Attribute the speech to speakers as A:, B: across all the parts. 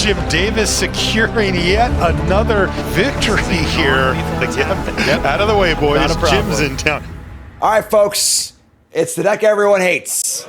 A: Jim Davis securing yet another victory here. Yep. Out of the way, boys. Jim's in town.
B: All right, folks. It's the deck everyone hates.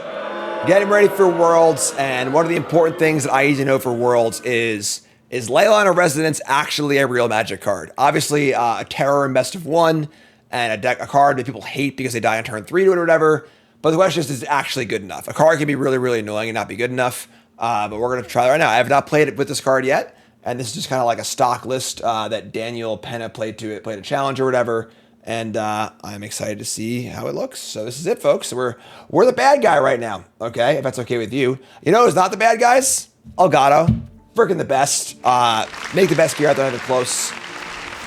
B: Getting ready for Worlds, and one of the important things that I need to know for Worlds is Leyline of Resonance actually a real Magic card? Obviously, a terror and best of one, and a card that people hate because they die on turn 3 to it or whatever. But the question is it actually good enough? A card can be really, really annoying and not be good enough. But we're going to try that right now. I have not played it with this card yet, and this is just kind of like a stock list that Daniel Penna played a challenge or whatever. And I'm excited to see how it looks. So this is it, folks. We're the bad guy right now, okay? If that's okay with you. You know who's not the bad guys? Elgato. Freaking the best. Make the best gear out there, not even close.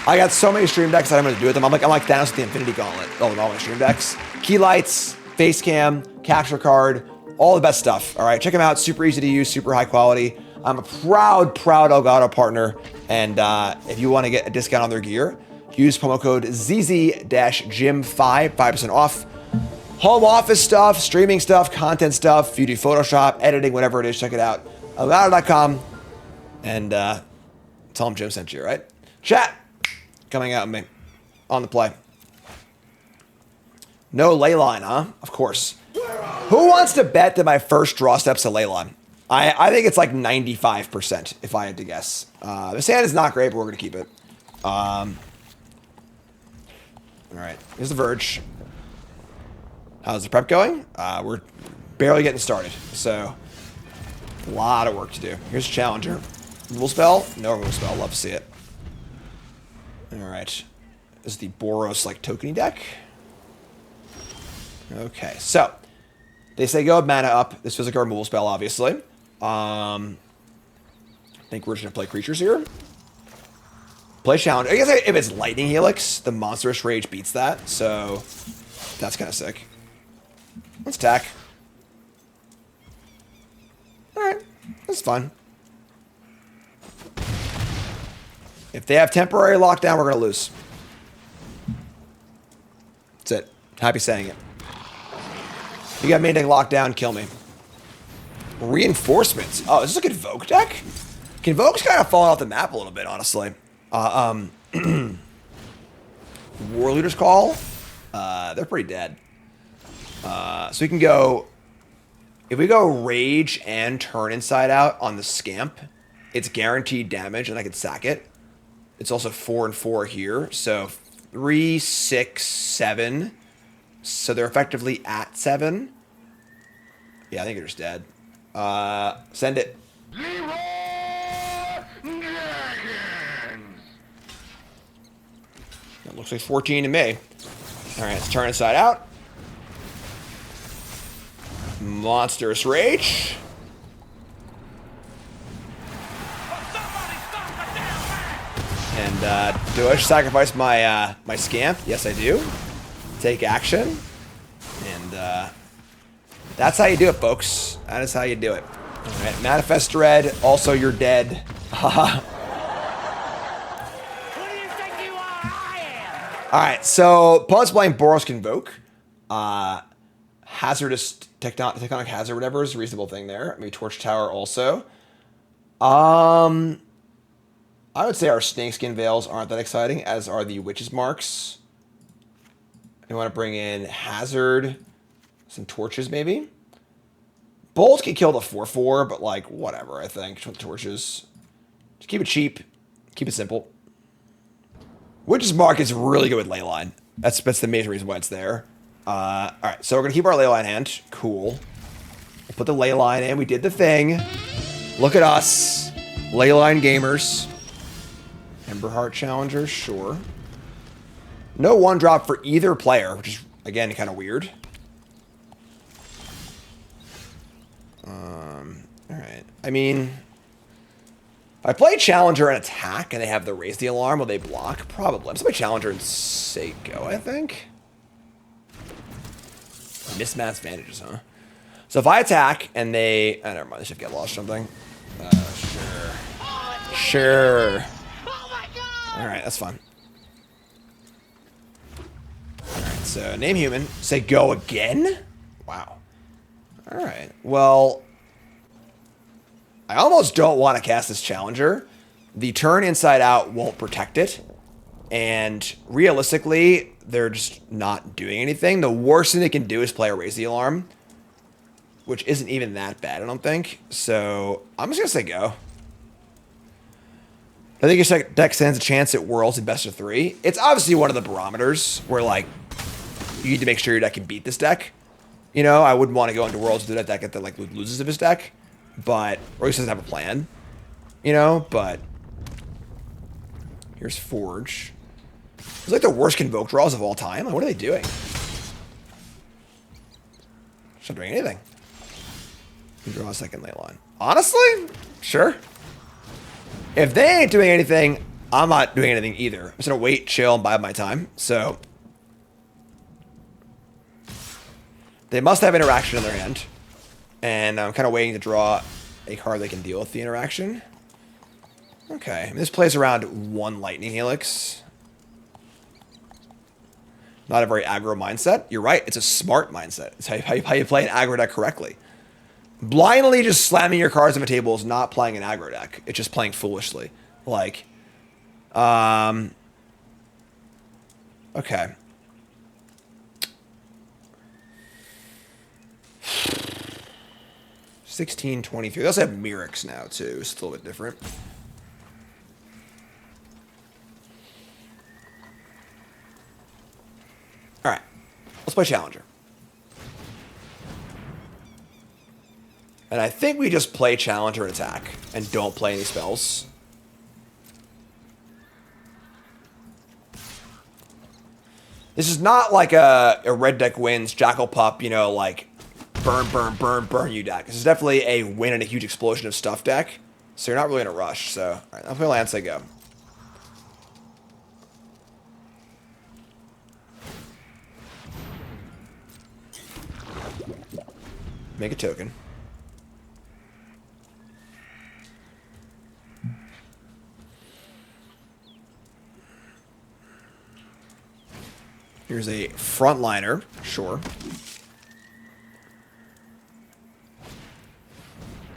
B: I got so many stream decks that I'm going to do with them. I'm like Thanos with the Infinity Gauntlet. Oh, with all my stream decks. Key lights, face cam, capture card, all the best stuff. All right, check them out. Super easy to use, super high quality. I'm a proud Elgato partner. And if you want to get a discount on their gear, use promo code ZZ-Gym5, 5% off. Home office stuff, streaming stuff, content stuff. If you do Photoshop, editing, whatever it is, check it out. Elgato.com. And tell them Jim sent you, right? Chat. Coming out with me. On the play. No Leyline, huh? Of course. Who wants to bet that my first draw step's a Leyline? I think it's like 95% if I had to guess. The sand is not great, but we're going to keep it. All right. Here's the Verge. How's the prep going? We're barely getting started. So, a lot of work to do. Here's Challenger. Removal spell? No removal spell. Love to see it. Alright. This is the Boros, like, tokeny deck. Okay, so. They say go mana up. This feels like a removal spell, obviously. I think we're just going to play creatures here. Play Challenger. I guess if it's Lightning Helix, the Monstrous Rage beats that. So, that's kind of sick. Let's attack. Alright. That's fine. If they have temporary lockdown, we're going to lose. That's it. Happy saying it. If you got main deck lockdown, kill me. Reinforcements. Oh, is this a Convoke deck? Convoke's kind of falling off the map a little bit, honestly. War Leader's Call. They're pretty dead. So we can go... If we go Rage and turn Inside Out on the Scamp, it's guaranteed damage, and I can sack it. It's also 4 and 4 here. So 3, 6, 7. So they're effectively at 7. Yeah, I think they're just dead. Send it. It looks like 14 to me. Alright, let's turn Inside Out. Monstrous Rage. And do I sacrifice my my Scamp? Yes, I do. Take action. And that's how you do it, folks. That is how you do it. Alright, Manifest Dread. Also, you're dead. Haha. Alright, so opponent's playing Boros Convoke. Hazardous Tectonic Hazard, whatever, is a reasonable thing there. Maybe Torch Tower also. I would say our Snakeskin Veils aren't that exciting, as are the Witch's Marks. We want to bring in Hazard, some Torches maybe. Bolt can kill the 4/4, but like, whatever, I think. Torches. Just keep it cheap. Keep it simple. Witch's Mark is really good with Leyline. That's the major reason why it's there. Alright, so we're going to keep our Leyline hand. Cool. We'll put the Leyline in. We did the thing. Look at us. Leyline gamers. Emberheart Challenger, sure. No 1-drop for either player, which is, again, kind of weird. Alright. I mean, if I play Challenger and attack and they have the Raise the Alarm, will they block? Probably. I'm just going to play Challenger and say go, I think. Mismatch advantages, huh? So if I attack and they... Oh, never mind. They should get lost or something. Sure. Sure. Alright, that's fine. Alright, so name human. Say go again? Wow. Alright, well... I almost don't want to cast this Challenger. The turn inside out won't protect it. And realistically, they're just not doing anything. The worst thing they can do is play a Raise the Alarm, which isn't even that bad, I don't think. So I'm just going to say go. I think your deck stands a chance at Worlds in best of 3. It's obviously one of the barometers where, like, you need to make sure your deck can beat this deck. You know, I wouldn't want to go into Worlds with that deck that, like, loses to his deck. But, or at least doesn't have a plan. You know, but... Here's Forge. It's like the worst Convoke draws of all time. Like, what are they doing? Just not doing anything. You draw a second Leyline. Honestly? Sure. If they ain't doing anything, I'm not doing anything either. I'm just gonna wait, chill, and bide my time. So they must have interaction in their hand. And I'm kind of waiting to draw a card that can deal with the interaction. Okay. I mean, this plays around 1 Lightning Helix. Not a very aggro mindset. You're right. It's a smart mindset. It's how you play an aggro deck correctly. Blindly just slamming your cards on the table is not playing an aggro deck. It's just playing foolishly. Like, okay. $16.23. They also have Mirrex now, too. It's a little bit different. All right. Let's play Challenger. And I think we just play Challenger and attack and don't play any spells. This is not like a red deck wins, Jackal Pup, you know, like burn, burn, burn, burn you deck. This is definitely a win and a huge explosion of stuff deck. So you're not really in a rush. So, all right, I'll play Lance, I go. Make a token. Here's a frontliner, sure.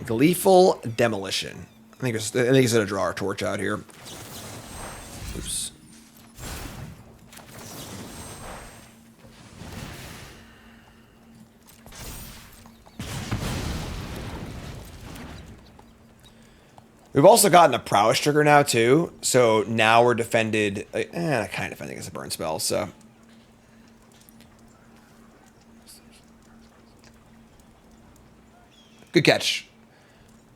B: Gleeful Demolition. I think he's gonna draw our torch out here. Oops. We've also gotten a prowess trigger now too, so now we're defended. I kind of defending against a burn spell, so. Good catch.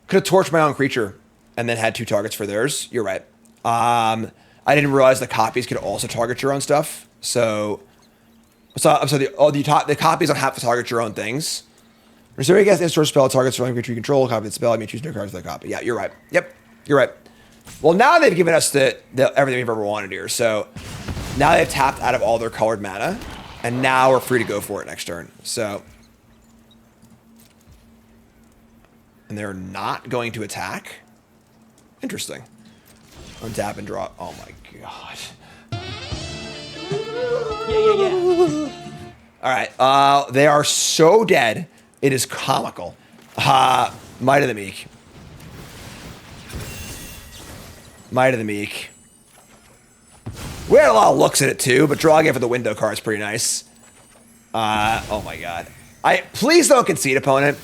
B: Could have torched my own creature and then had 2 targets for theirs. You're right. I didn't realize the copies could also target your own stuff. So the copies don't have to target your own things. Reserve against in-source spell targets your own creature you control. Copy the spell. I may choose no cards for that copy. Yeah, you're right. Yep, you're right. Well, now they've given us the everything we've ever wanted here. So now they've tapped out of all their colored mana, and now we're free to go for it next turn. So. And they're not going to attack? Interesting. Untap and draw. Oh my god.
C: Yeah.
B: All right. They are so dead. It is comical. Might of the Meek. Might of the Meek. We had a lot of looks at it too, but drawing it for the window card is pretty nice. Oh my god. Please don't concede, opponent.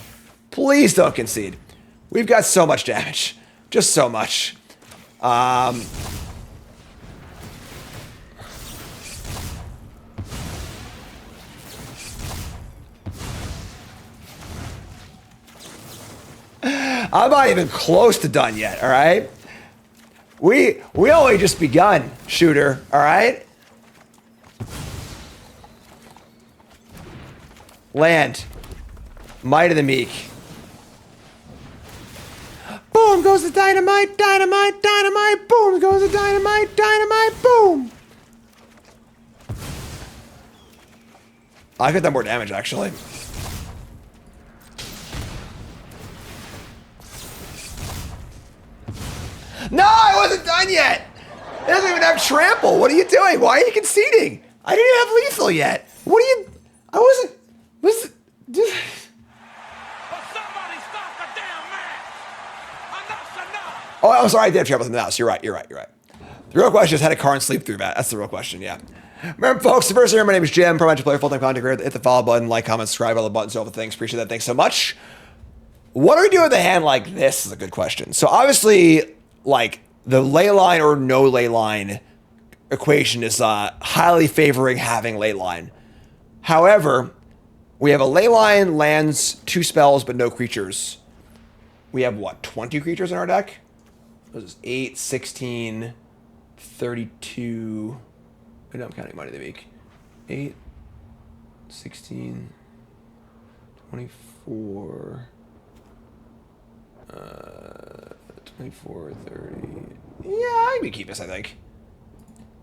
B: Please don't concede. We've got so much damage. Just so much. I'm not even close to done yet, all right? We only just begun, shooter, all right? Land. Might of the Meek. Boom goes the dynamite, dynamite, dynamite. Boom goes the dynamite, dynamite, boom. I could have done more damage, actually. No, I wasn't done yet. It doesn't even have trample. What are you doing? Why are you conceding? I didn't even have lethal yet. What are you? I wasn't. Oh, I'm sorry, I did have trouble with the mouse. You're right. The real question is how did Karn sleep through that? That's the real question, yeah. Remember, folks, the first here, my name is Jim, pro player, full-time content creator. Hit the follow button, like, comment, subscribe, all the buttons, all the things. Appreciate that. Thanks so much. What do we do with a hand like this is a good question. So obviously, like, the Leyline or no Leyline equation is highly favoring having Leyline. However, we have a Leyline, lands, 2 spells, but no creatures. We have, what, 20 creatures in our deck? This is 8, 16, 32... I know I'm counting money of the week. 8, 16, 24... 24, 30... Yeah, I can keep this, I think.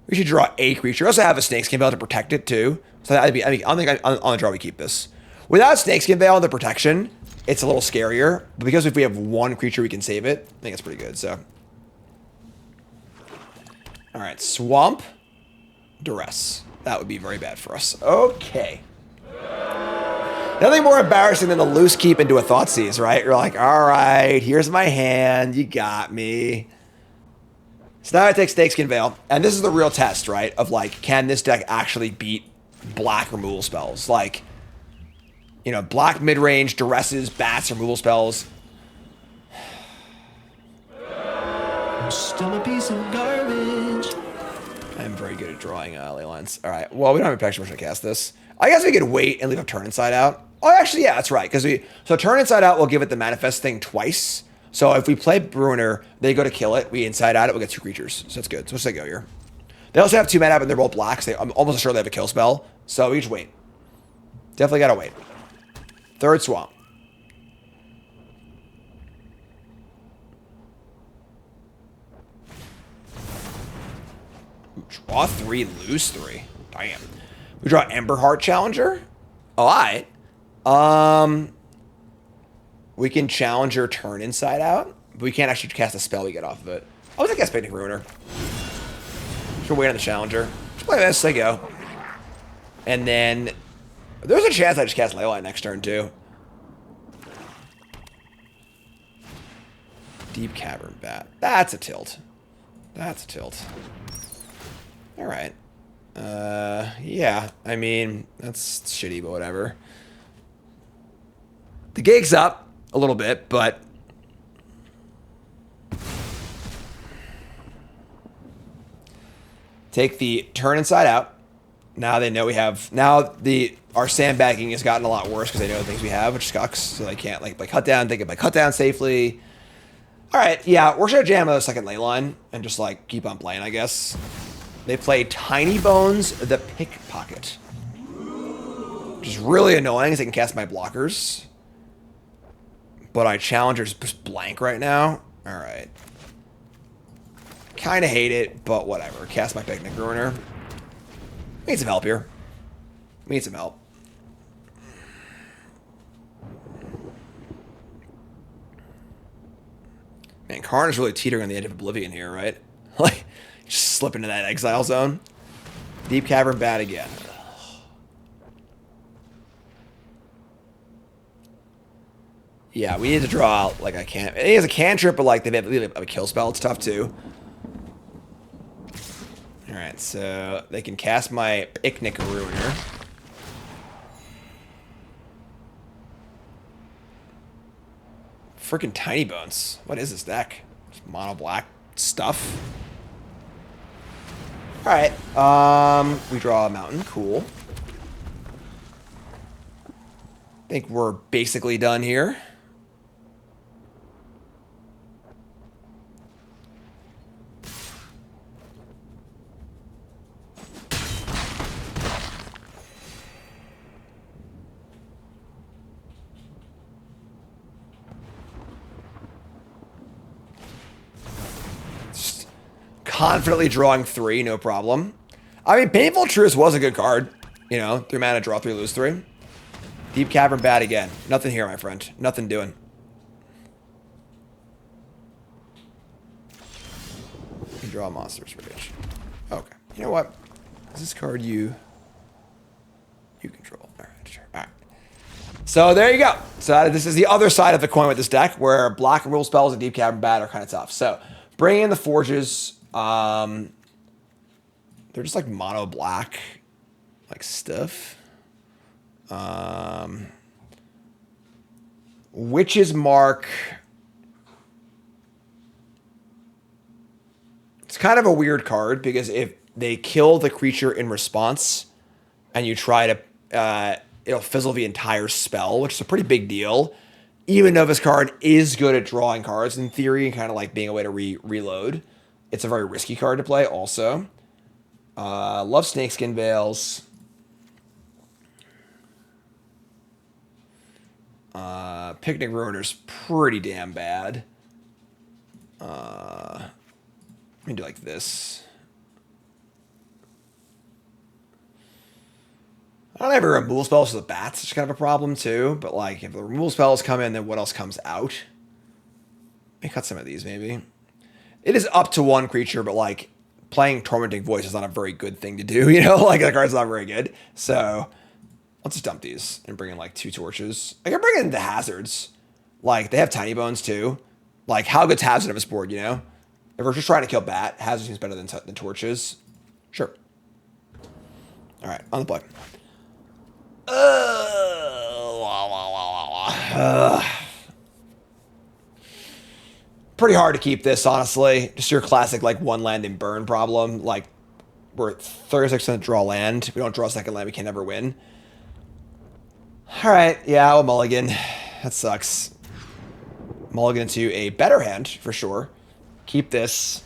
B: We should draw a creature. We also have a Snakeskin Veil to protect it, too. So I think on the draw we keep this. Without Snakeskin Veil, the protection, it's a little scarier. But because if we have 1 creature, we can save it. I think it's pretty good, so. Alright, Swamp. Duress. That would be very bad for us. Okay. Nothing more embarrassing than to loose keep into a Thoughtseize, right? You're like, alright, here's my hand. You got me. So now I take Snakeskin Veil, and this is the real test, right? Of like, can this deck actually beat black removal spells? Like, you know, black midrange, duresses, bats, removal spells.
C: Still a piece of garbage.
B: I'm very good at drawing Leylines. All right, well, we don't have a picture. We're going to cast this. I guess we could wait and leave a turn inside out. Oh, actually, yeah, that's right. Because so turn inside out, we'll give it the manifest thing twice. So if we play Bruiner, they go to kill it. We inside out it, we'll get 2 creatures. So that's good. So let's say go here. They also have 2 mana, but they're both blacks. I'm almost sure they have a kill spell. So we just wait. Definitely gotta wait. 3rd Swamp. Draw 3, lose 3. Damn. We draw Emberheart Challenger. All right. We can Challenger turn inside out, but we can't actually cast a spell we get off of it. I was like, cast Picnic Ruiner. Should wait on the Challenger. Just play this, they go. And then there's a chance I just cast Leyline next turn too. Deep Cavern Bat. That's a tilt. That's a tilt. All right. Yeah. I mean, that's shitty, but whatever. The gig's up a little bit, but take the turn inside out. Now they know we have. Now our sandbagging has gotten a lot worse because they know the things we have, which sucks. So they can't like cut down. They can cut down safely. All right, yeah, we're gonna jam a second Leyline and just like keep on playing, I guess. They play Tiny Bones the Pickpocket, which is really annoying because they can cast my blockers. But our Challenger's just blank right now. All right. Kind of hate it, but whatever. Cast my Picnic Ruiner. We need some help here. We need some help. Man, Karn is really teetering on the edge of oblivion here, right? Like, just slip into that exile zone. Deep Cavern Bat again. Yeah, we need to draw out, like, I can't. It is a cantrip, but, like, they have a kill spell. It's tough, too. Alright, so they can cast my Picnic Ruiner. Freaking Tiny Bones. What is this deck? Just mono black stuff. Alright, we draw a mountain. Cool. I think we're basically done here. Confidently drawing 3, no problem. I mean, Painful Truce was a good card. You know, 3 mana, draw 3, lose 3. Deep Cavern Bat again. Nothing here, my friend. Nothing doing. You draw Monsters Rage. Okay. You know what? Is this card you control? All right, sure. All right. So there you go. So this is the other side of the coin with this deck, where black rule spells and Deep Cavern Bat are kind of tough. So bring in the Forges. They're just like mono black, like stuff. Witch's Mark. It's kind of a weird card because if they kill the creature in response and you try to, it'll fizzle the entire spell, which is a pretty big deal. Even though this card is good at drawing cards in theory and kind of like being a way to reload, it's a very risky card to play also. Love Snakeskin Veils. Picnic Ruiner's pretty damn bad. Let me do like this. I don't have any removal spells for the bats, which is kind of a problem too. But like, if the removal spells come in, then what else comes out? Let me cut some of these maybe. It is up to one creature, but like playing Tormenting Voice is not a very good thing to do. You know, like the card's not very good. So let's just dump these and bring in like 2 torches. I can bring in the hazards. Like they have Tiny Bones too. Like how good's Hazard of this board? You know, if we're just trying to kill bat, Hazard seems better than torches. Sure. All right, on the play. Pretty hard to keep this, honestly. Just your classic, like, 1 land and burn problem. Like, we're 36% draw land. We don't draw a second land, we can never win. Alright, yeah, I'll mulligan. That sucks. Mulligan into a better hand, for sure. Keep this.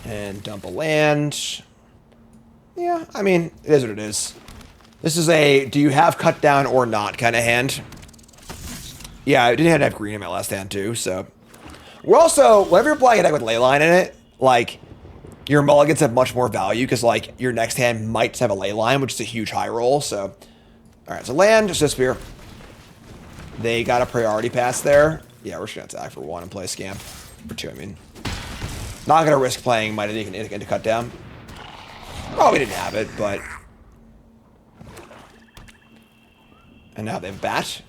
B: And dump a land. Yeah, I mean, it is what it is. This is a do you have cut down or not kind of hand. Yeah, I didn't have green in my last hand too, so. We're also, whenever you're playing a deck with Leyline in it, like, your mulligans have much more value because, like, your next hand might have a Leyline, which is a huge high roll, so. Alright, so land, just disappear. They got a priority pass there. Yeah, we're just going to attack for 1 and play Scamp. For 2, I mean. Not going to risk playing Might of the into cut down. Probably didn't have it, but. And now they have Bat.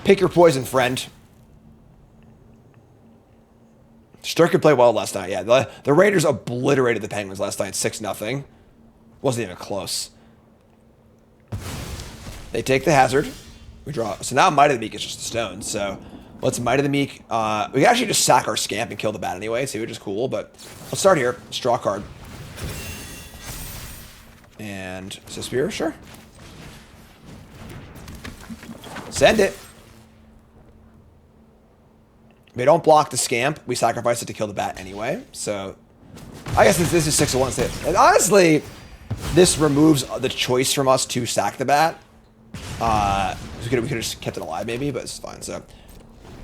B: Pick your poison, friend. Sturk could play well last night. Yeah, the Raiders obliterated the Penguins last night, 6-0. Wasn't even close. They take the hazard. We draw. So now Might of the Meek is just a stone. So let's Might of the Meek. We can actually just sack our Scamp and kill the Bat anyway, see, which is cool. But let's start here. Let's draw a card. And Suspiro, sure. Send it. We don't block the Scamp. We sacrifice it to kill the Bat anyway. So, I guess this is 6-1. And honestly, this removes the choice from us to sack the Bat. We could have just kept it alive maybe, but it's fine. So,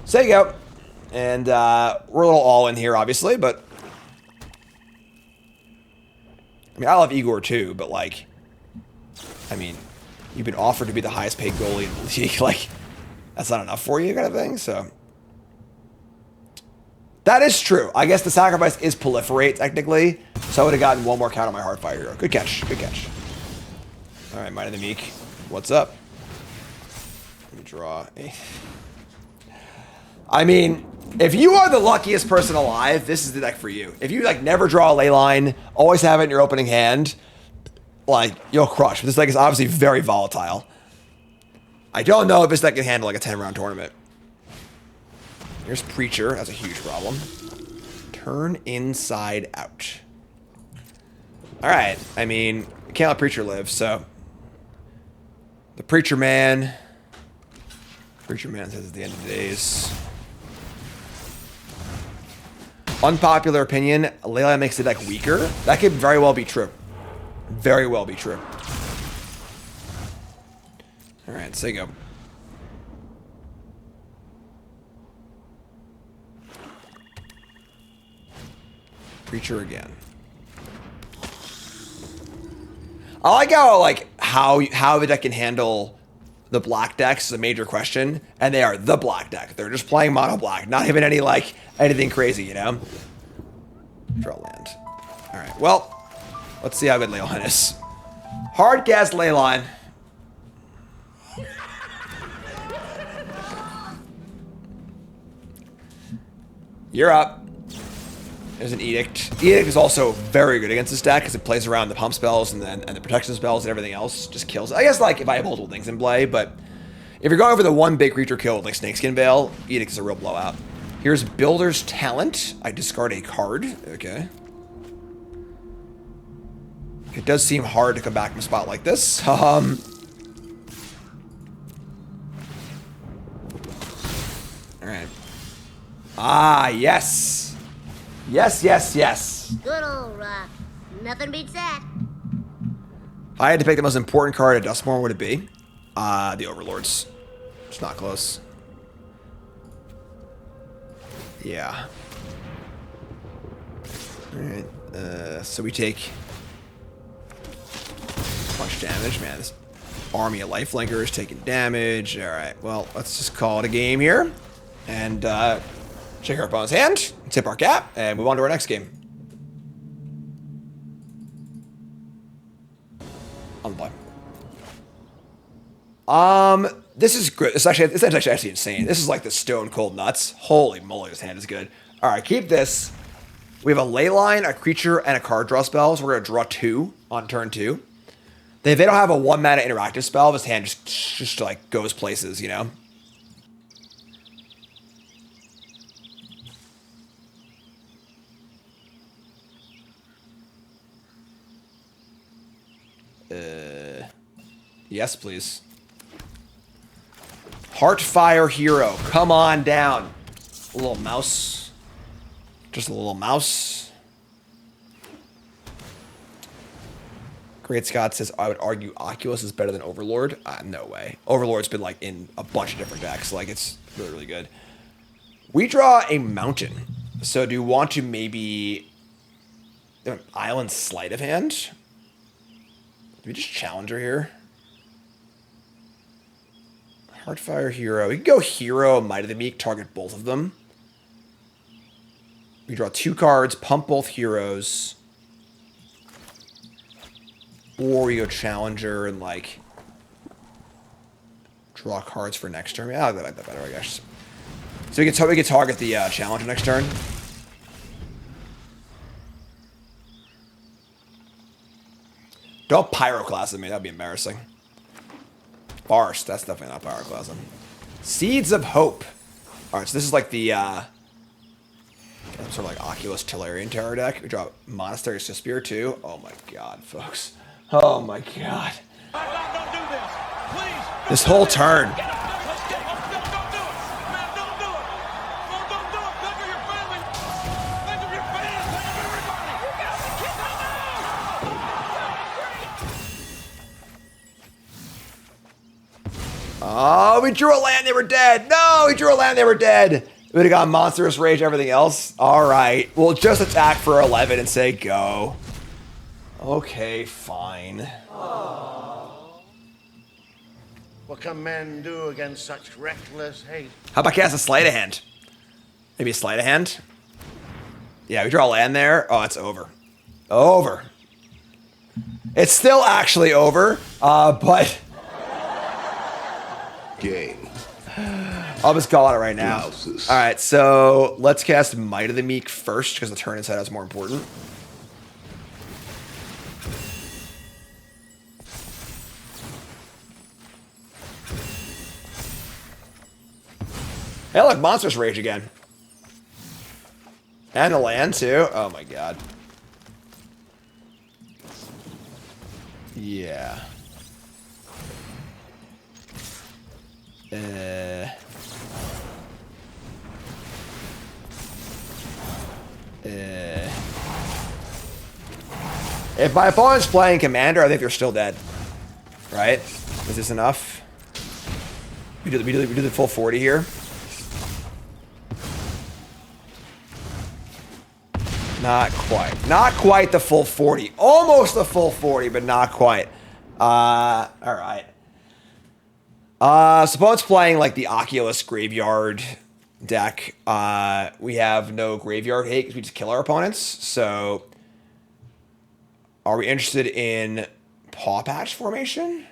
B: there you go. And we're a little all in here, obviously, but I mean, I love Igor too, but like, I mean, you've been offered to be the highest paid goalie in the league. Like, that's not enough for you, kind of thing. So. That is true. I guess the sacrifice is proliferate, technically. So I would have gotten 1 more count on my Heartfire hero. Good catch. Good catch. All right, Might of the Meek. What's up? Let me draw a... I mean, if you are the luckiest person alive, this is the deck for you. If you, like, never draw a Leyline, always have it in your opening hand, like, you'll crush. But this deck is obviously very volatile. I don't know if this deck can handle, like, a 10-round tournament. Here's Preacher. That's a huge problem. Turn inside out. Alright. I mean, can't let Preacher live, so. The Preacher Man. Preacher Man says at the end of the days. Unpopular opinion. Leyline makes the deck weaker. That could very well be true. Very well be true. Alright, so you go. Preacher again. I like how the deck can handle the black decks is a major question, and they are the black deck. They're just playing mono black, not even any like anything crazy, you know. Draw land. All right. Well, let's see how good Leyline is. Hard gas Leyline. You're up. There's an Edict. Edict is also very good against this deck because it plays around the pump spells and the protection spells and everything else. Just kills. I guess like if I have multiple things in play, but if you're going for the one big creature kill with like Snakeskin Veil, Edict is a real blowout. Here's Builder's Talent. I discard a card. Okay. It does seem hard to come back from a spot like this. Alright. Ah, yes. Yes, yes, yes.
D: Good old rock. Nothing beats that.
B: If I had to pick the most important card at Dustmore, what would it be? The Overlords. It's not close. Yeah. Alright. So we take a bunch of damage. Man, this army of Lifelinkers taking damage. Alright, well, let's just call it a game here. And check our opponent's hand, tip our cap, and move on to our next game. On the play. This is good. It's actually insane. This is like the stone cold nuts. Holy moly, this hand is good. All right, keep this. We have a Leyline, a creature, and a card draw spell. So we're gonna draw 2 on turn 2. They don't have a 1-mana interactive spell. This hand just like goes places, you know. Yes, please. Heartfire Hero, come on down. A little mouse. Just a little mouse. Great Scott says, I would argue Oculus is better than Overlord. No way. Overlord's been like in a bunch of different decks. Like it's really, really good. We draw a mountain. So do you want to maybe an Island Sleight of Hand? Do we just challenge her here? Heartfire Hero. We can go Hero, Might of the Meek, target both of them. We draw 2 cards, pump both heroes. Or we go Challenger and like draw cards for next turn. Yeah, I like that better, I guess. So we can target the Challenger next turn. Don't Pyroclasm me, that'd be embarrassing. Boros, that's definitely not Pyroclasm. Seeds of Hope. Alright, so this is like the sort of like Oculus Tellurian Terror deck. We draw Monastery Suspir too. Oh my god, folks. Oh my god. This whole turn. Oh, we drew a land, they were dead. No, we drew a land, they were dead. We would have got Monstrous Rage, everything else. All right, we'll just attack for 11 and say go. Okay, fine.
E: What can men do against such reckless hate?
B: How about cast a Sleight of Hand? Maybe a Sleight of Hand? Yeah, we draw a land there. Oh, it's over. Over. It's still actually over, but...
E: Game.
B: I'll just call it right now. All right, so let's cast Might of the Meek first because the turn inside is more important. Hey, look, Monstrous Rage again. And the land, too. Oh, my God. Yeah. If my opponent's playing Commander, I think they're still dead. Right? Is this enough? We do the full 40 here. Not quite. Not quite the full 40. Almost the full 40, but not quite. Alright. Suppose playing like the Oculus Graveyard deck. We have no Graveyard hate because we just kill our opponents. So, are we interested in Paw Patch formation?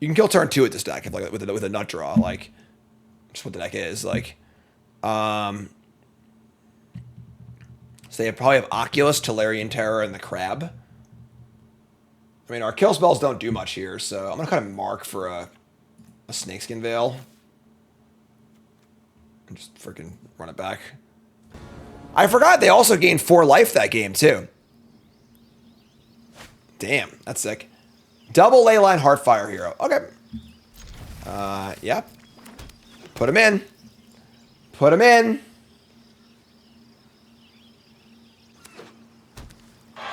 B: You can kill turn 2 with this deck if, like, with a nut draw. Like, just what the deck is. Like, so they probably have Oculus, Tolarian Terror, and the Crab. I mean, our kill spells don't do much here, so I'm going to kind of mark for a Snakeskin Veil. And just freaking run it back. I forgot they also gained 4 life that game, too. Damn, that's sick. Double Leyline Heartfire Hero. Okay. Yep. Put him in. Put him in.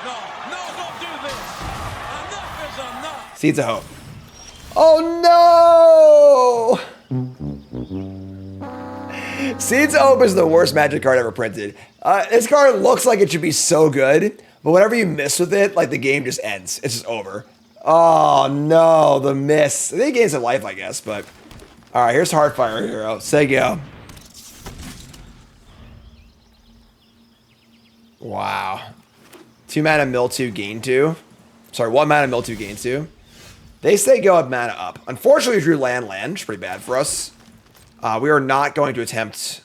C: No, don't do this. Enough is enough.
B: Seeds of Hope. Oh no! Seeds of Hope is the worst Magic card ever printed. This card looks like it should be so good, but whenever you miss with it, like the game just ends. It's just over. Oh no, the miss. They gain some life, I guess, but all right. Here's Heartfire Hero. Say go. Wow. 2 mana, mill 2, gain 2. Sorry, 1 mana, mill 2, gain 2. They say go up, mana up. Unfortunately, we drew land, which is pretty bad for us. We are not going to attempt...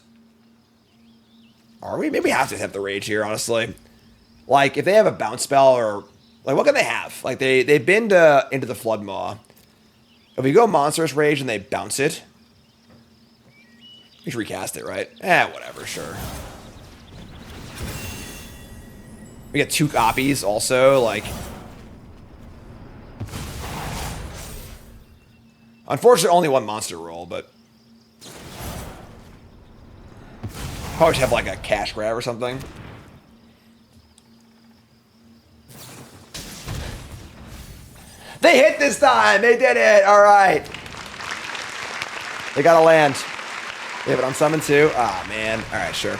B: Are we? Maybe we have to attempt the Rage here, honestly. Like, if they have a bounce spell or... Like, what can they have? Like, they've been into the Flood Maw. If we go Monstrous Rage and they bounce it... We should recast it, right? Whatever, sure. We get 2 copies also, like... Unfortunately, only 1 monster roll, but... Probably should have like a cash grab or something. They hit this time! They did it! Alright. They got a land. They have it on summon too? Ah, man. Alright, sure.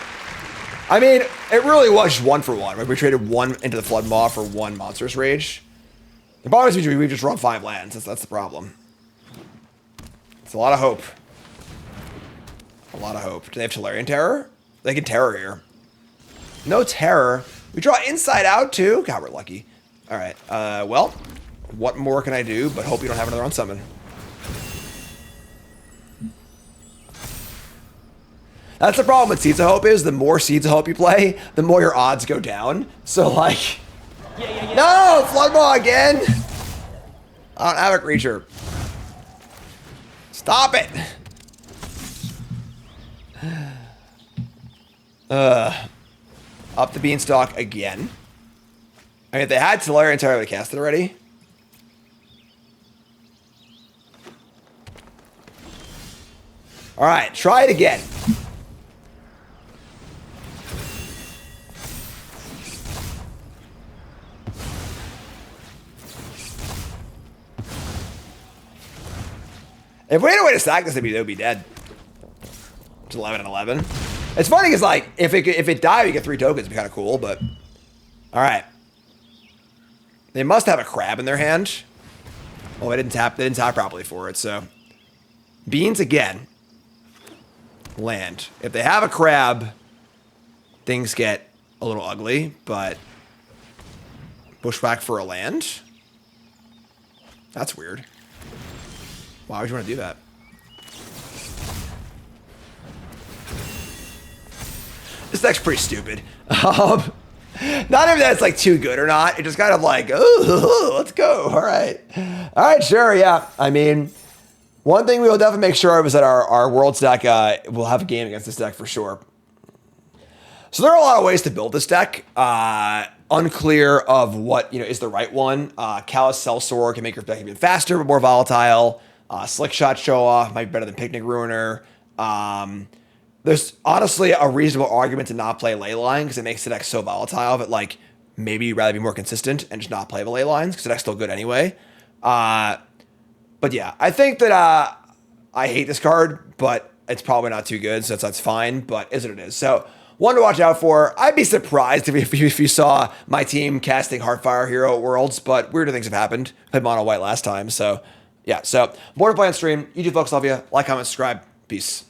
B: I mean, it really was just 1 for 1. Right? We traded 1 into the Flood Maw for 1 Monstrous Rage. The problem is we just run 5 lands. That's the problem. It's a lot of hope. A lot of hope. Do they have Tolarian Terror? They can Terror here. No Terror. We draw Inside Out too? God, we're lucky. Alright, well, what more can I do but hope you don't have another unsummon? That's the problem with Seeds of Hope is the more Seeds of Hope you play, the more your odds go down. So like... No! Flood Maw again! I don't have a creature. Stop it! Up the Beanstalk again. I mean, if they had Tolarian Terror, they cast it already. Alright, try it again. If we had a way to stack this, they would be dead. It's 11 and 11. It's funny because like if it died, we get 3 tokens. It'd be kind of cool, but all right. They must have a crab in their hand. Oh, they didn't tap properly for it. So beans again. Land. If they have a crab, things get a little ugly. But bushwhack for a land. That's weird. Why would you want to do that? This deck's pretty stupid. Not even that it's like too good or not. It just kind of like, oh, let's go. All right. All right, sure, yeah. I mean, one thing we will definitely make sure of is that our Worlds deck will have a game against this deck for sure. So there are a lot of ways to build this deck. Unclear of what is the right one. Callous Sellsword can make your deck even faster but more volatile. Slick Shot Show Off might be better than Picnic Ruiner. There's honestly a reasonable argument to not play Leyline because it makes the deck so volatile that like maybe you'd rather be more consistent and just not play the Leylines because the deck's still good anyway. But yeah, I think that I hate this card, but it's probably not too good, so that's fine. But is what it is. So one to watch out for. I'd be surprised if you saw my team casting Heartfire Hero at Worlds, but weirder things have happened. Played mono white last time, so yeah. So more to play on stream. You do folks, love you. Like, comment, subscribe. Peace.